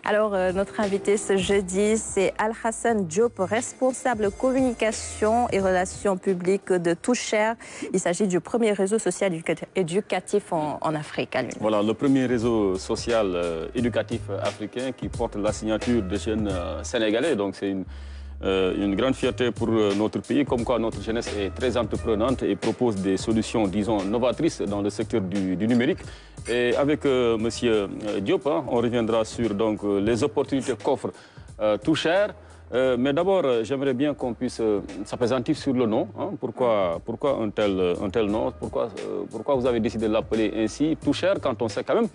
Alors, notre invité ce jeudi, c'est Al-Hassan Diop, responsable communication et relations publiques de Toucher. Il s'agit du premier réseau social éducatif en Afrique. Voilà, le premier réseau social éducatif africain qui porte la signature de jeunes sénégalais. Donc, c'est une grande fierté pour notre pays, comme quoi notre jeunesse est très entreprenante et propose des solutions, disons, novatrices dans le secteur du numérique. Et avec M. Diop, on reviendra sur donc, les opportunités qu'offre Toucher. Mais d'abord, j'aimerais bien qu'on puisse s'appesantir sur le nom. Pourquoi un tel nom? Pourquoi vous avez décidé de l'appeler ainsi, Toucher, quand on sait quand même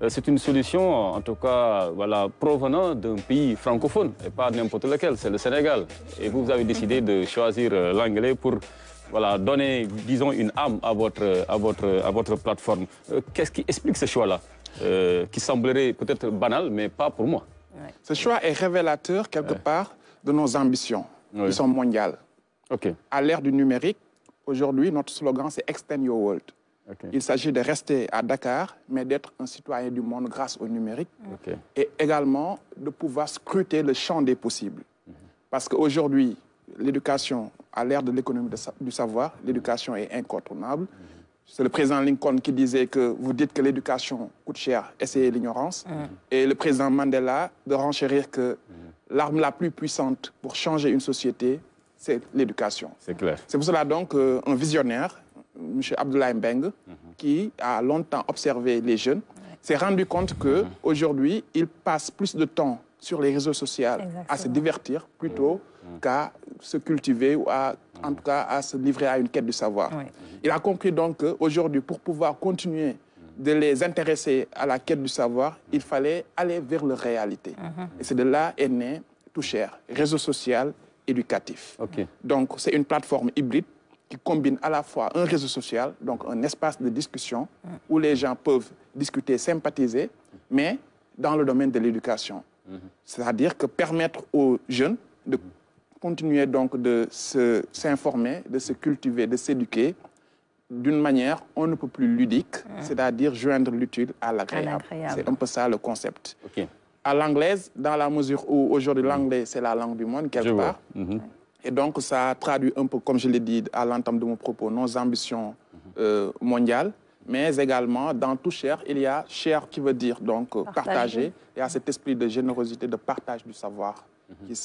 c'est une solution, en tout cas, voilà, provenant d'un pays francophone, et pas n'importe lequel, c'est le Sénégal. Et vous avez décidé de choisir l'anglais pour voilà, donner, disons, une âme à votre plateforme. Qu'est-ce qui explique ce choix-là, qui semblerait peut-être banal, mais pas pour moi? Ce choix est révélateur, quelque part, de nos ambitions, qui sont mondiales. À l'ère du numérique, aujourd'hui, notre slogan, c'est « Extend your world ». Il s'agit de rester à Dakar, mais d'être un citoyen du monde grâce au numérique. Et également de pouvoir scruter le champ des possibles. Parce qu'aujourd'hui, l'éducation, à l'ère de l'économie du savoir, l'éducation est incontournable. C'est le président Lincoln qui disait que vous dites que l'éducation coûte cher, essayez l'ignorance. Et le président Mandela de renchérir que l'arme la plus puissante pour changer une société, c'est l'éducation. C'est clair. C'est pour cela donc un visionnaire, M. Abdoulaye Mbengue, qui a longtemps observé les jeunes, s'est rendu compte qu'aujourd'hui, ils passent plus de temps sur les réseaux sociaux à se divertir plutôt qu'à se cultiver ou en tout cas à se livrer à une quête du savoir. Il a compris donc qu'aujourd'hui, pour pouvoir continuer de les intéresser à la quête du savoir, il fallait aller vers la réalité. Et c'est de là est né Toucher, réseau social éducatif. Donc c'est une plateforme hybride qui combine à la fois un réseau social, donc un espace de discussion où les gens peuvent discuter, sympathiser, mais dans le domaine de l'éducation. C'est-à-dire que permettre aux jeunes de continuer donc de s'informer, de se cultiver, de s'éduquer d'une manière on ne peut plus ludique, c'est-à-dire joindre l'utile à l'agréable. C'est un peu ça le concept. À l'anglaise, dans la mesure où aujourd'hui l'anglais c'est la langue du monde quelque part. Et donc, ça traduit un peu, comme je l'ai dit à l'entame de mon propos, nos ambitions mondiales, mais également, dans Toucher, il y a share qui veut dire donc partager. Il y a cet esprit de générosité, de partage du savoir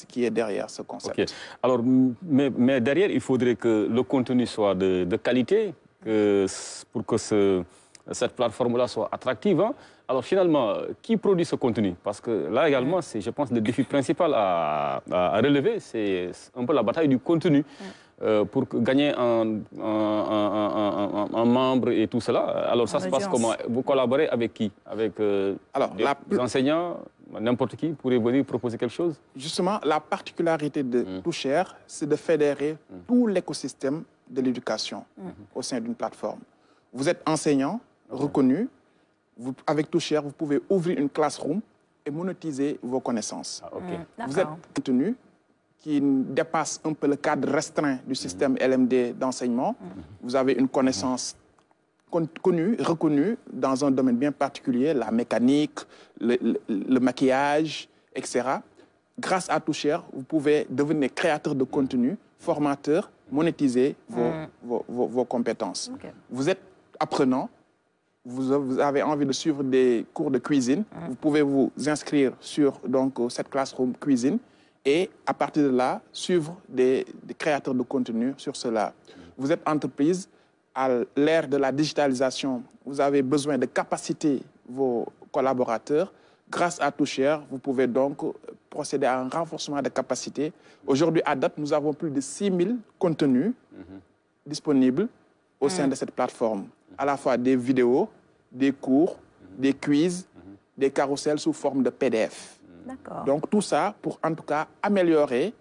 qui est derrière ce concept. Alors, mais derrière, il faudrait que le contenu soit de qualité, pour que cette plateforme-là soit attractive. Alors finalement, qui produit ce contenu? Parce que là également, c'est, je pense, le défi principal à relever, c'est un peu la bataille du contenu pour gagner un membre et tout cela. Alors ça se passe comment? Vous collaborez avec qui? Avec les enseignants? N'importe qui pourrait venir proposer quelque chose? Justement, la particularité de Toucher, c'est de fédérer tout l'écosystème de l'éducation au sein d'une plateforme. Vous êtes enseignant, reconnu. Avec Toucher, vous pouvez ouvrir une classroom et monétiser vos connaissances. Vous êtes contenu qui dépasse un peu le cadre restreint du système LMD d'enseignement. Vous avez une connaissance connue, reconnue dans un domaine bien particulier, la mécanique, le maquillage, etc. Grâce à Toucher, vous pouvez devenir créateur de contenu, formateur, monétiser vos compétences. Vous êtes apprenant. Vous avez envie de suivre des cours de cuisine, vous pouvez vous inscrire sur donc, cette classroom cuisine et à partir de là, suivre des créateurs de contenu sur cela. Vous êtes entreprise, à l'ère de la digitalisation, vous avez besoin de capaciter vos collaborateurs. Grâce à Toucher, vous pouvez donc procéder à un renforcement de capacité. Aujourd'hui, à date, nous avons plus de 6000 contenus disponibles au sein de cette plateforme. À la fois des vidéos, des cours, des quiz, des carousels sous forme de PDF. Donc tout ça pour en tout cas améliorer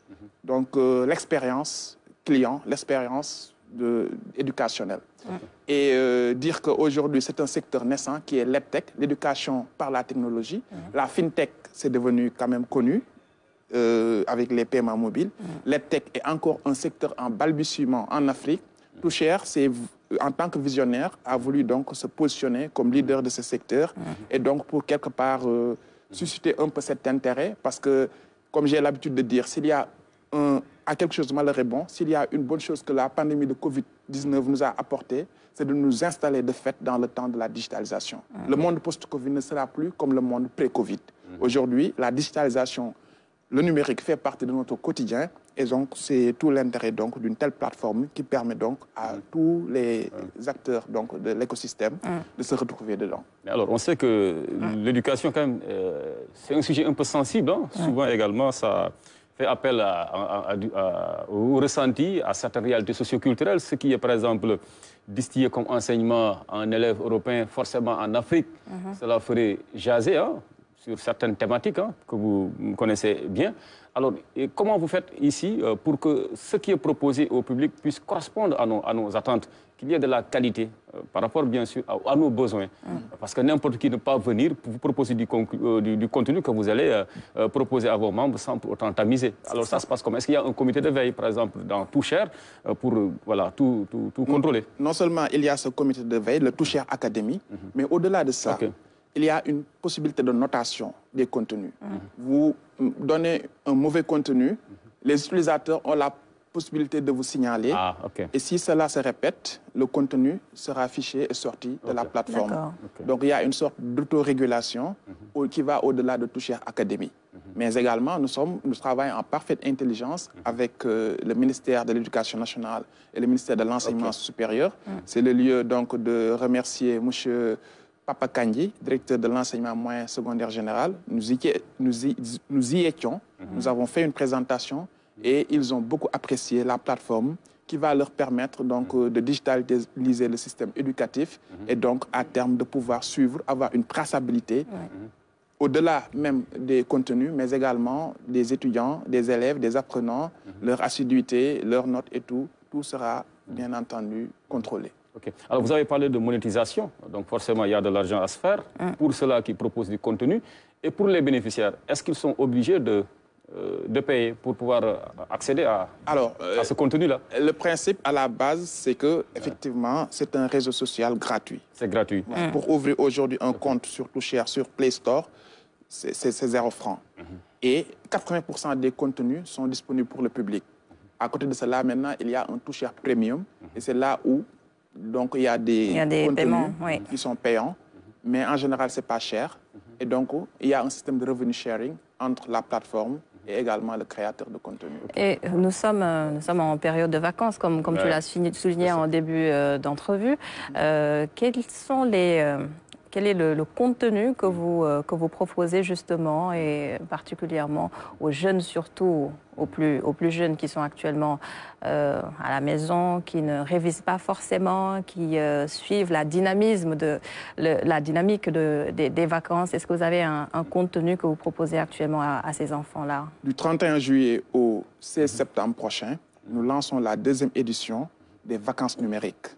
l'expérience client, l'expérience éducationnelle. Et dire qu'aujourd'hui c'est un secteur naissant qui est l'EdTech, l'éducation par la technologie. La FinTech c'est devenu quand même connu avec les paiements mobiles. L'EdTech est encore un secteur en balbutiement en Afrique. Toucher, en tant que visionnaire, a voulu donc se positionner comme leader de ce secteur et donc pour quelque part susciter un peu cet intérêt parce que, comme j'ai l'habitude de dire, s'il y a à quelque chose de malheur et bon, s'il y a une bonne chose que la pandémie de Covid-19 nous a apporté, c'est de nous installer de fait dans le temps de la digitalisation. Le monde post-Covid ne sera plus comme le monde pré-Covid. Aujourd'hui, la digitalisation, le numérique fait partie de notre quotidien et donc c'est tout l'intérêt d'une telle plateforme qui permet donc à tous les acteurs donc, de l'écosystème de se retrouver dedans. Mais alors, on sait que l'éducation, quand même, c'est un sujet un peu sensible. Hein. Souvent également, ça fait appel au ressenti, à certaines réalités socioculturelles, ce qui est par exemple distillé comme enseignement à un élève européen, forcément en Afrique, cela ferait jaser hein, sur certaines thématiques hein, que vous connaissez bien. Alors, comment vous faites ici pour que ce qui est proposé au public puisse correspondre à nos attentes, qu'il y ait de la qualité par rapport, bien sûr, à nos besoins? Parce que n'importe qui ne peut pas venir pour vous proposer du contenu que vous allez proposer à vos membres sans pour autant tamiser. Alors, ça se passe comment? Est-ce qu'il y a un comité de veille, par exemple, dans Toucher, pour voilà, tout contrôler? Non seulement il y a ce comité de veille, le Toucher Academy, mais au-delà de ça, il y a une possibilité de notation des contenus. Vous donnez un mauvais contenu, les utilisateurs ont la possibilité de vous signaler. Et si cela se répète, le contenu sera affiché et sorti de la plateforme. Donc il y a une sorte d'autorégulation qui va au-delà de Toucher Academy. Mais également, nous travaillons en parfaite intelligence avec le ministère de l'Éducation nationale et le ministère de l'Enseignement supérieur. C'est le lieu donc de remercier M. Papa Kandji, directeur de l'enseignement moyen secondaire général. Nous y étions, nous avons fait une présentation et ils ont beaucoup apprécié la plateforme qui va leur permettre donc, de digitaliser le système éducatif et donc à terme de pouvoir suivre, avoir une traçabilité au-delà même des contenus, mais également des étudiants, des élèves, des apprenants, leur assiduité, leurs notes et tout sera bien entendu contrôlé. Okay. Alors, vous avez parlé de monétisation, donc forcément, il y a de l'argent à se faire pour ceux-là qui proposent du contenu. Et pour les bénéficiaires, est-ce qu'ils sont obligés de payer pour pouvoir accéder à ce contenu-là? Le principe à la base, c'est que effectivement, c'est un réseau social gratuit. C'est gratuit. Pour ouvrir aujourd'hui un compte sur Toucher, sur Play Store, c'est 0 francs. Et 80% des contenus sont disponibles pour le public. À côté de cela, maintenant, il y a un Toucher Premium. Et c'est là où donc, il y a des contenus paiements, qui sont payants, mais en général, ce n'est pas cher. Et donc, il y a un système de revenu sharing entre la plateforme et également le créateur de contenu. Et nous sommes en période de vacances, comme tu l'as souligné en début d'entrevue. Quel est le contenu que vous proposez justement, et particulièrement aux jeunes, surtout aux plus jeunes qui sont actuellement à la maison, qui ne révisent pas forcément, qui suivent la dynamique des vacances? Est-ce que vous avez un contenu que vous proposez actuellement à ces enfants-là? Du 31 juillet au 16 septembre prochain, nous lançons la 2e édition des vacances numériques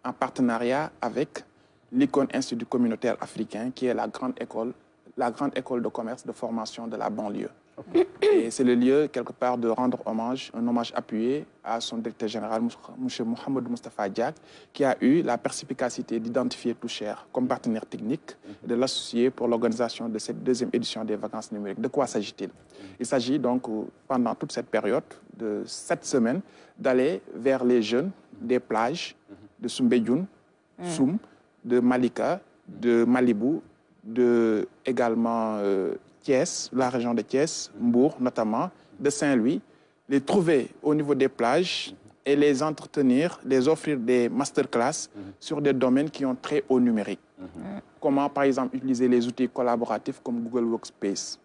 en partenariat avec l'ICON Institut communautaire africain, qui est la grande école de commerce de formation de la banlieue. Et c'est le lieu, quelque part, de rendre un hommage appuyé à son directeur général, M. Mohamed Moustapha Diak, qui a eu la perspicacité d'identifier Toucher comme partenaire technique et de l'associer pour l'organisation de cette 2e édition des vacances numériques. De quoi s'agit-il? Il s'agit donc, pendant toute cette période de 7 semaines, d'aller vers les jeunes des plages de Soumbédioune, Soum, de Malika, de Malibou, également Thiès, la région de Thiès, Mbour notamment, de Saint-Louis, les trouver au niveau des plages et les entretenir, les offrir des masterclass sur des domaines qui ont trait au numérique. Comment, par exemple, utiliser les outils collaboratifs comme Google Workspace?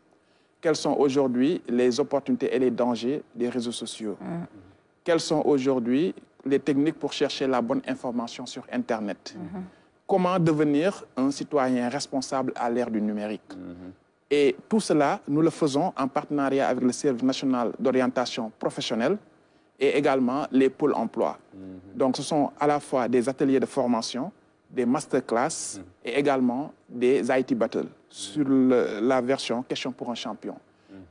Quelles sont aujourd'hui les opportunités et les dangers des réseaux sociaux? Quelles sont aujourd'hui les techniques pour chercher la bonne information sur Internet? Comment devenir un citoyen responsable à l'ère du numérique? Et tout cela, nous le faisons en partenariat avec le Service national d'orientation professionnelle et également les pôles emploi. Donc, ce sont à la fois des ateliers de formation, des masterclass et également des IT battles sur la version Question pour un champion.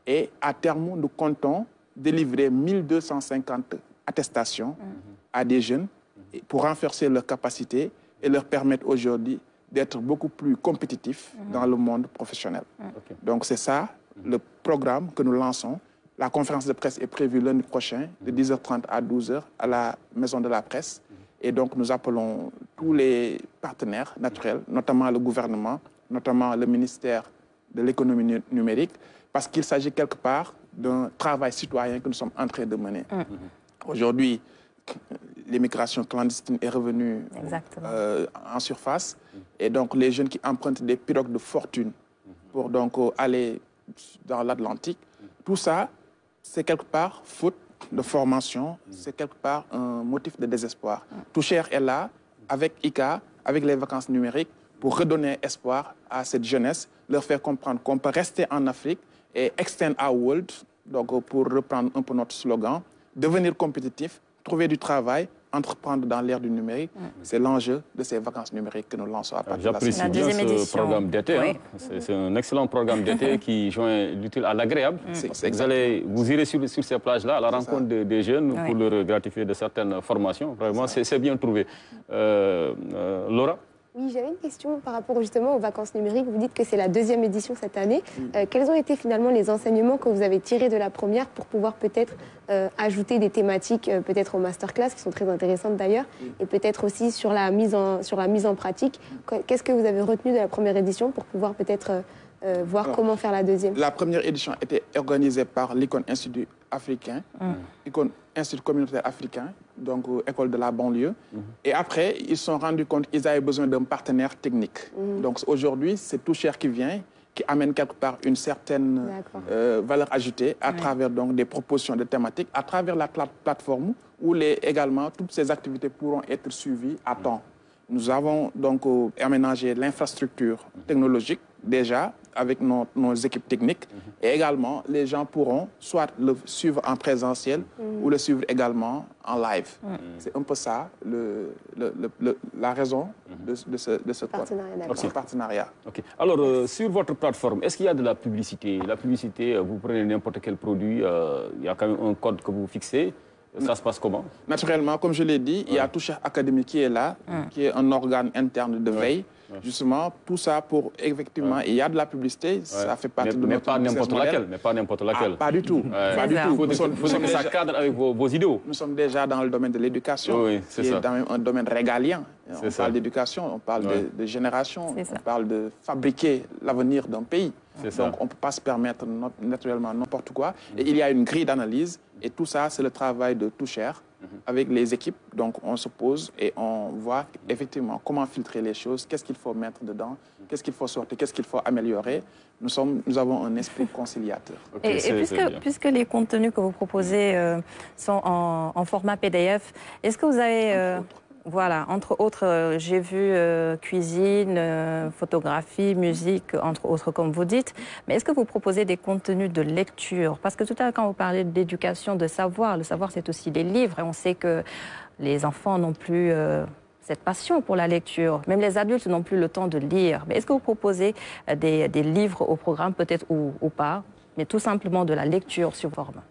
Et à terme, nous comptons délivrer 1250 attestations à des jeunes pour renforcer leurs capacités et leur permettre aujourd'hui d'être beaucoup plus compétitifs dans le monde professionnel. Donc c'est ça le programme que nous lançons. La conférence de presse est prévue lundi prochain, de 10h30 à 12h, à la Maison de la Presse. Et donc, nous appelons tous les partenaires naturels, notamment le gouvernement, notamment le ministère de l'économie numérique, parce qu'il s'agit quelque part d'un travail citoyen que nous sommes en train de mener. Aujourd'hui, l'immigration clandestine est revenue en surface. Et donc, les jeunes qui empruntent des pirogues de fortune pour donc aller dans l'Atlantique, tout ça, c'est quelque part faute de formation, c'est quelque part un motif de désespoir. Toucher est là, avec ICA, avec les vacances numériques, pour redonner espoir à cette jeunesse, leur faire comprendre qu'on peut rester en Afrique et extend our world, donc pour reprendre un peu notre slogan, devenir compétitif, trouver du travail, entreprendre dans l'ère du numérique. C'est l'enjeu de ces vacances numériques que nous lançons à partir de la semaine. J'apprécie bien ce programme d'été. Oui. C'est un excellent programme d'été qui joint l'utile à l'agréable. Vous irez sur ces plages-là à la rencontre des jeunes pour leur gratifier de certaines formations. Vraiment, c'est bien trouvé. Laura? Oui, j'avais une question par rapport justement aux vacances numériques. Vous dites que c'est la 2e édition cette année. Quels ont été finalement les enseignements que vous avez tirés de la première pour pouvoir peut-être ajouter des thématiques peut-être aux masterclass qui sont très intéressantes d'ailleurs et peut-être aussi sur la mise en pratique. Qu'est-ce que vous avez retenu de la première édition pour pouvoir peut-être voir comment faire la deuxième? La première édition a été organisée par l'Icon Institut africain, Icon Institut communautaire africain, donc école de la banlieue. Et après, ils se sont rendus compte qu'ils avaient besoin d'un partenaire technique. Donc aujourd'hui, c'est Toucher qui vient, qui amène quelque part une certaine valeur ajoutée à travers donc, des propositions de thématiques, à travers la plateforme où également toutes ces activités pourront être suivies à temps. Nous avons donc aménagé l'infrastructure technologique déjà avec nos équipes techniques et également les gens pourront soit le suivre en présentiel ou le suivre également en live. C'est un peu ça la raison de ce partenariat. Okay. Alors, sur votre plateforme, est-ce qu'il y a de la publicité? La publicité, vous prenez n'importe quel produit, il y a quand même un code que vous fixez. Ça se passe comment? Naturellement, comme je l'ai dit, il y a Toucher Academy qui est là, qui est un organe interne de veille. Justement, tout ça pour, effectivement, il y a de la publicité, ça fait partie de notre business model. Mais pas n'importe laquelle. Pas du tout. Pas du tout. Il faut que ça cadre avec vos idéaux. Nous sommes déjà dans le domaine de l'éducation, qui est dans un domaine régalien. On parle d'éducation, on parle de génération, on parle de fabriquer l'avenir d'un pays. Donc, on ne peut pas se permettre naturellement n'importe quoi. Et il y a une grille d'analyse. Et tout ça, c'est le travail de Toucher avec les équipes. Donc, on se pose et on voit effectivement comment filtrer les choses, qu'est-ce qu'il faut mettre dedans, qu'est-ce qu'il faut sortir, qu'est-ce qu'il faut améliorer. Nous avons un esprit conciliateur. Et puisque les contenus que vous proposez sont en format PDF, est-ce que vous avez... Voilà, entre autres, j'ai vu cuisine, photographie, musique, entre autres, comme vous dites. Mais est-ce que vous proposez des contenus de lecture? Parce que tout à l'heure, quand vous parlez d'éducation, de savoir, le savoir, c'est aussi les livres. Et on sait que les enfants n'ont plus cette passion pour la lecture. Même les adultes n'ont plus le temps de lire. Mais est-ce que vous proposez des livres au programme, peut-être ou pas, mais tout simplement de la lecture sur forme?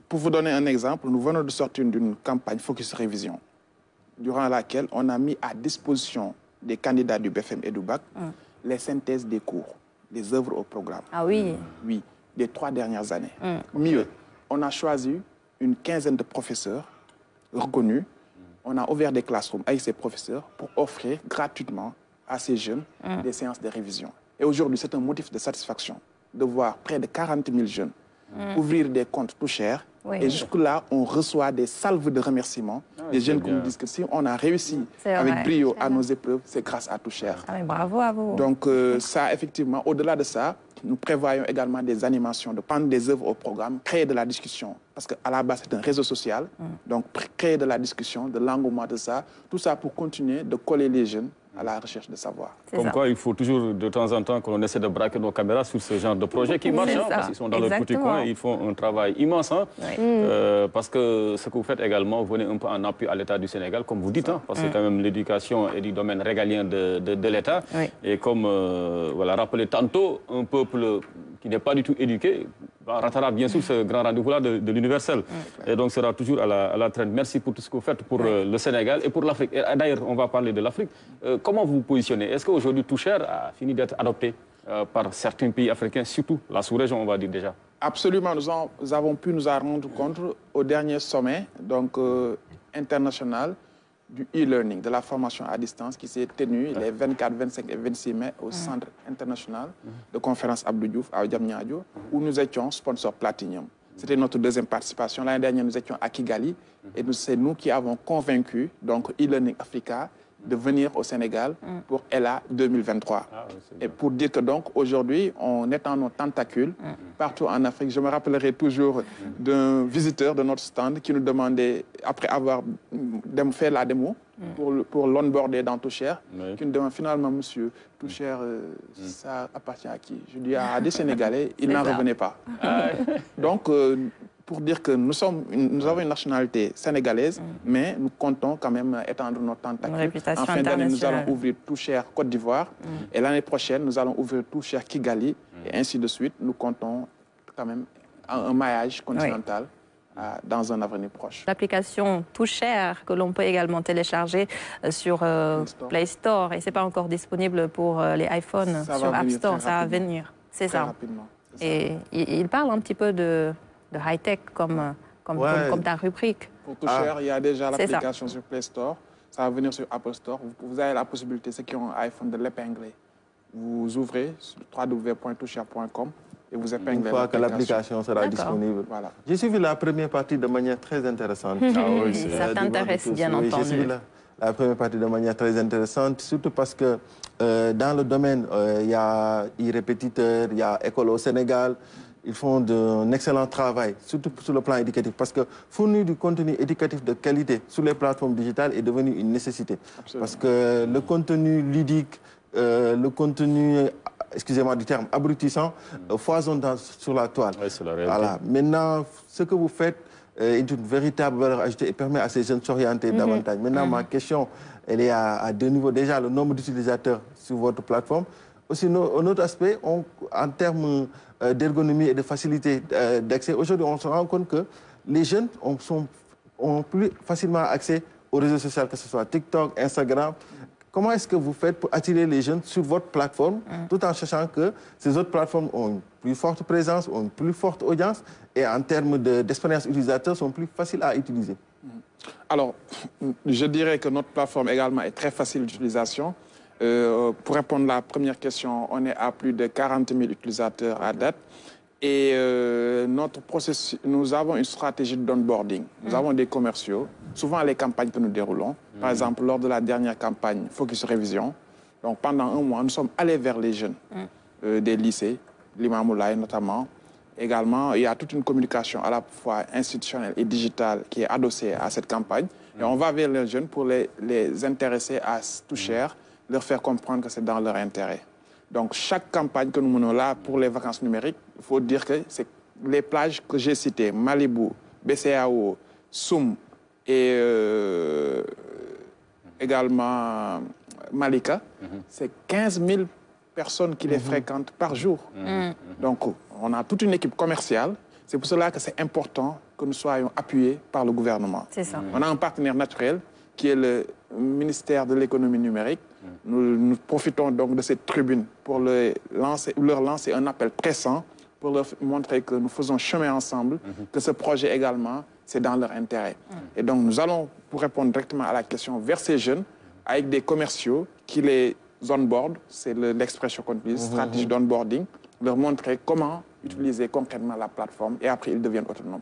Pour vous donner un exemple, nous venons de sortir d'une campagne Focus Révision, durant laquelle on a mis à disposition des candidats du BFM et du BAC les synthèses des cours, des œuvres au programme. Ah oui? Oui, des 3 dernières années. Mieux, on a choisi une quinzaine de professeurs reconnus. On a ouvert des classrooms avec ces professeurs pour offrir gratuitement à ces jeunes des séances de révision. Et aujourd'hui, c'est un motif de satisfaction de voir près de 40 000 jeunes ouvrir des comptes Toucher. Et jusque-là, on reçoit des salves de remerciements des jeunes qui nous disent que si on a réussi avec brio à nos épreuves, c'est grâce à Toucher. Bravo à vous. Donc ça, effectivement, au-delà de ça, nous prévoyons également des animations, de prendre des œuvres au programme, créer de la discussion. Parce qu'à la base, c'est un réseau social. Donc créer de la discussion, de l'engouement de ça, tout ça pour continuer de coller les jeunes à la recherche de savoir. Comme quoi, il faut toujours de temps en temps qu'on essaie de braquer nos caméras sur ce genre de projet qui marche, parce qu'ils sont dans leur petit coin, ils font un travail immense. Parce que ce que vous faites également, vous venez un peu en appui à l'État du Sénégal, comme vous dites, parce que quand même l'éducation est du domaine régalien de l'État. Et comme rappelé tantôt, un peuple qui n'est pas du tout éduqué, ratera bien sûr ce grand rendez-vous-là de l'universel. Et donc sera toujours à la traîne. Merci pour tout ce que vous faites pour le Sénégal et pour l'Afrique. D'ailleurs, on va parler de l'Afrique. Comment vous vous positionnez? Est-ce qu'aujourd'hui Toucher a fini d'être adopté par certains pays africains, surtout la sous-région, on va dire déjà? Absolument, nous avons pu nous en rendre compte au dernier sommet donc, international du e-learning, de la formation à distance qui s'est tenu les 24, 25 et 26 mai au Centre international de conférence Abdou Diouf à Diamniadio, où nous étions sponsor Platinum. C'était notre deuxième participation. L'année dernière, nous étions à Kigali et c'est nous qui avons convaincu donc e-learning Africa de venir au Sénégal pour ELA 2023. Et pour dire que donc aujourd'hui, on est en nos tentacules partout en Afrique. Je me rappellerai toujours d'un visiteur de notre stand qui nous demandait, après avoir fait la démo pour l'onboarder dans Toucher, qui nous demande finalement, monsieur, Toucher, ça appartient à qui? Je dis à des Sénégalais, ils n'en revenaient pas. Donc, pour dire que nous avons une nationalité sénégalaise, mais nous comptons quand même étendre notre tentacule. En fin d'année, nous allons ouvrir Toucher Côte d'Ivoire. Et l'année prochaine, nous allons ouvrir Toucher Kigali. Et ainsi de suite, nous comptons quand même un maillage continental dans un avenir proche. L'application Toucher que l'on peut également télécharger sur Play Store. Et ce n'est pas encore disponible pour les iPhones sur App Store. Ça va venir. C'est ça. Rapidement. Et il parle un petit peu de high-tech comme ta rubrique. Pour Toucher, il y a déjà l'application sur Play Store. Ça va venir sur Apple Store. Vous avez la possibilité, ceux qui ont un iPhone, de l'épingler. Vous ouvrez sur www.toucher.com et vous épinglez. Une fois que l'application sera disponible. Voilà. J'ai suivi la première partie de manière très intéressante. Ça t'intéresse, bien entendu. J'ai suivi la première partie de manière très intéressante, surtout parce que dans le domaine, il y a e-répétiteur, il y a École au Sénégal. Ils font un excellent travail, surtout sur le plan éducatif, parce que fournir du contenu éducatif de qualité sur les plateformes digitales est devenu une nécessité. Absolument. Parce que le contenu ludique, le contenu, excusez-moi du terme, abrutissant, foisonne sur la toile. Oui, c'est la réalité. Voilà. Maintenant, ce que vous faites est une véritable valeur ajoutée et permet à ces jeunes de s'orienter davantage. Maintenant, ma question, elle est à deux niveaux. Déjà, le nombre d'utilisateurs sur votre plateforme. Aussi, un autre aspect, en termes d'ergonomie et de facilité d'accès, aujourd'hui, on se rend compte que les jeunes ont plus facilement accès aux réseaux sociaux, que ce soit TikTok, Instagram. Comment est-ce que vous faites pour attirer les jeunes sur votre plateforme, tout en sachant que ces autres plateformes ont une plus forte présence, ont une plus forte audience et en termes d'expérience utilisateur, sont plus faciles à utiliser? Alors, je dirais que notre plateforme également est très facile d'utilisation. Pour répondre à la première question, on est à plus de 40 000 utilisateurs à date. Et notre processus, nous avons une stratégie d'onboarding. Nous avons des commerciaux. Souvent, les campagnes que nous déroulons, par exemple, lors de la dernière campagne Focus Révision, donc pendant un mois, nous sommes allés vers les jeunes des lycées, Limamoulaye notamment. Également, il y a toute une communication à la fois institutionnelle et digitale qui est adossée à cette campagne. Et on va vers les jeunes pour les intéresser à Toucher, leur faire comprendre que c'est dans leur intérêt. Donc, chaque campagne que nous menons là pour les vacances numériques, il faut dire que c'est les plages que j'ai citées, Malibu, BCAO, Soum et également Malika, c'est 15 000 personnes qui les fréquentent par jour. Donc, on a toute une équipe commerciale. C'est pour cela que c'est important que nous soyons appuyés par le gouvernement. C'est ça. On a un partenaire naturel qui est le ministère de l'économie numérique. Nous profitons donc de cette tribune pour leur lancer un appel pressant pour leur montrer que nous faisons chemin ensemble, que ce projet également, c'est dans leur intérêt. Et donc nous allons, pour répondre directement à la question, vers ces jeunes, avec des commerciaux qui les onboardent, c'est l'expression qu'on utilise, stratégie d'onboarding, leur montrer comment utiliser concrètement la plateforme et après ils deviennent autonomes.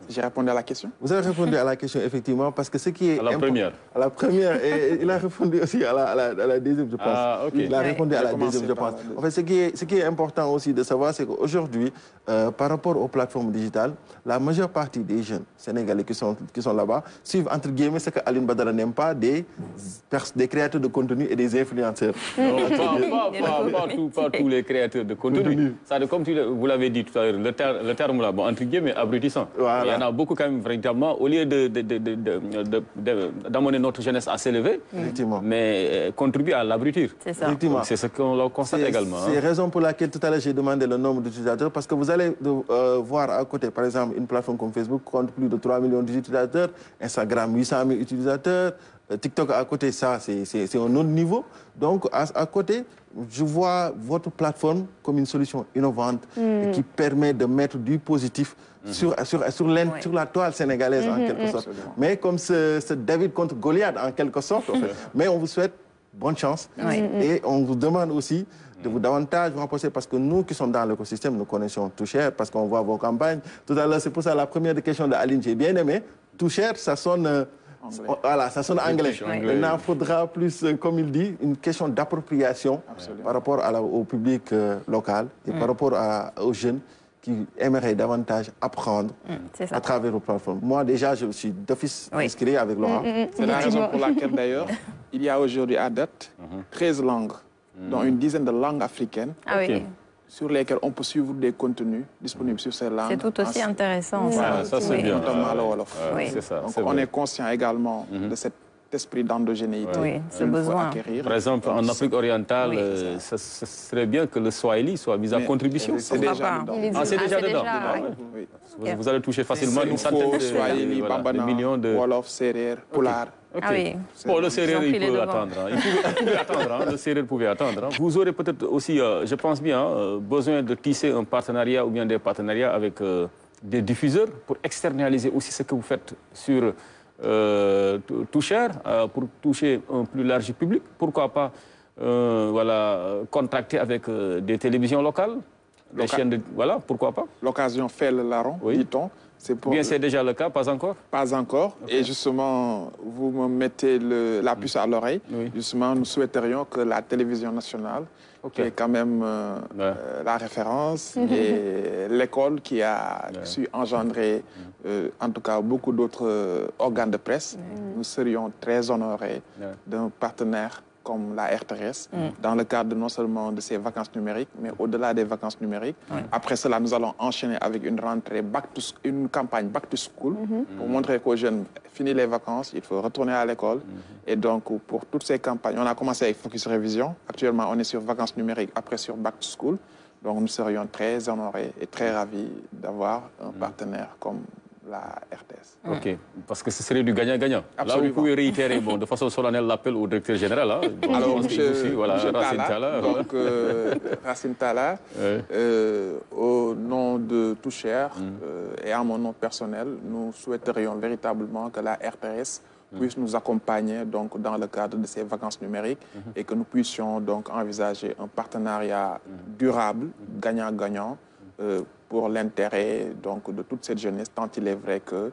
J'ai répondu à la question? Vous avez répondu à la question, effectivement, parce que ce qui est... À la première. À la première, et il a répondu aussi à la deuxième, je pense. Ah, ok. Il a répondu à la deuxième, je pense. En fait, ce qui est important aussi de savoir, c'est qu'aujourd'hui, par rapport aux plateformes digitales, la majeure partie des jeunes sénégalais qui sont là-bas suivent, entre guillemets, ce que Aline Badara n'aime pas, des créateurs de contenu et des influenceurs. Non, pas tous les créateurs de contenu. Ça, comme vous l'avez dit tout à l'heure, le terme là, bon, entre guillemets, abrutissant. Il y en a beaucoup quand même, véritablement. Au lieu d'amener notre jeunesse à s'élever, mais contribuer à l'abrutir. C'est ça. C'est ce qu'on constate également. C'est la raison pour laquelle tout à l'heure j'ai demandé le nombre d'utilisateurs, parce que vous allez voir à côté, par exemple, une plateforme comme Facebook compte plus de 3 millions d'utilisateurs, Instagram 800 000 utilisateurs, TikTok à côté, ça c'est un autre niveau. Donc à côté, je vois votre plateforme comme une solution innovante qui permet de mettre du positif sur la toile sénégalaise en quelque sorte. Mais comme ce David contre Goliath en quelque sorte. Mais on vous souhaite bonne chance et on vous demande aussi de vous davantage vous rapprocher parce que nous qui sommes dans l'écosystème, nous connaissons Toucher parce qu'on voit vos campagnes. Tout à l'heure, c'est pour ça la première question d'Aline, j'ai bien aimé. Toucher, ça sonne... Voilà, ça sonne anglais. Maintenant, il faudra plus, comme il dit, une question d'appropriation par rapport au public local et par rapport aux jeunes qui aimeraient davantage apprendre à travers vos plateformes. Moi, déjà, je suis d'office inscrit avec Laura. C'est la raison pour laquelle, d'ailleurs, il y a aujourd'hui à date 13 langues, dont une dizaine de langues africaines. Sur lesquels on peut suivre des contenus disponibles sur ces langues. C'est tout aussi intéressant. Ça, c'est bien. C'est ça. Donc, on est conscient également de cet esprit d'endogénéité qu'il faut acquérir. Par exemple, en Afrique orientale, ce serait bien que le Swahili soit mis à contribution. C'est déjà dedans. C'est déjà dedans. Vous allez toucher facilement une centaine de millions de... Wolof, Serer, Pulaar. Bon, le Sérère, il peut attendre. Il pouvait attendre. Le Sérère pouvait attendre. Vous aurez peut-être aussi, je pense bien, besoin de tisser un partenariat ou bien des partenariats avec des diffuseurs pour externaliser aussi ce que vous faites sur Toucher, pour toucher un plus large public. Pourquoi pas contracter avec des télévisions locales, des chaînes de... Voilà, pourquoi pas. L'occasion fait le larron, dit-on. Bien, c'est déjà le cas, pas encore? Pas encore. Et justement, vous me mettez la puce à l'oreille. Justement, nous souhaiterions que la télévision nationale, qui est quand même la référence, et l'école qui a su engendrer, en tout cas, beaucoup d'autres organes de presse, nous serions très honorés d'un partenaire comme la RTS, dans le cadre non seulement de ces vacances numériques, mais au-delà des vacances numériques. Après cela, nous allons enchaîner avec une rentrée, une campagne Back to School, pour montrer qu'aux jeunes, fini les vacances, il faut retourner à l'école. Et donc, pour toutes ces campagnes, on a commencé avec Focus Révision. Actuellement, on est sur vacances numériques, après sur Back to School. Donc, nous serions très honorés et très ravis d'avoir un partenaire comme la RTS. Ok, parce que ce serait du gagnant-gagnant. Là, vous pouvez réitérer de façon solennelle l'appel au directeur général. Alors, Racine Talla, au nom de Toucher et à mon nom personnel, nous souhaiterions véritablement que la RTS puisse nous accompagner donc, dans le cadre de ces vacances numériques et que nous puissions donc envisager un partenariat durable, gagnant-gagnant, pour l'intérêt de toute cette jeunesse, tant il est vrai que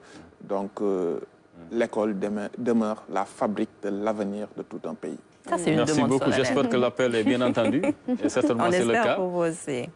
l'école demeure la fabrique de l'avenir de tout un pays. Ça, c'est une Merci demande beaucoup, solennelle. j'espère que l'appel est bien entendu. Et certainement, c'est le cas. Pour vous aussi.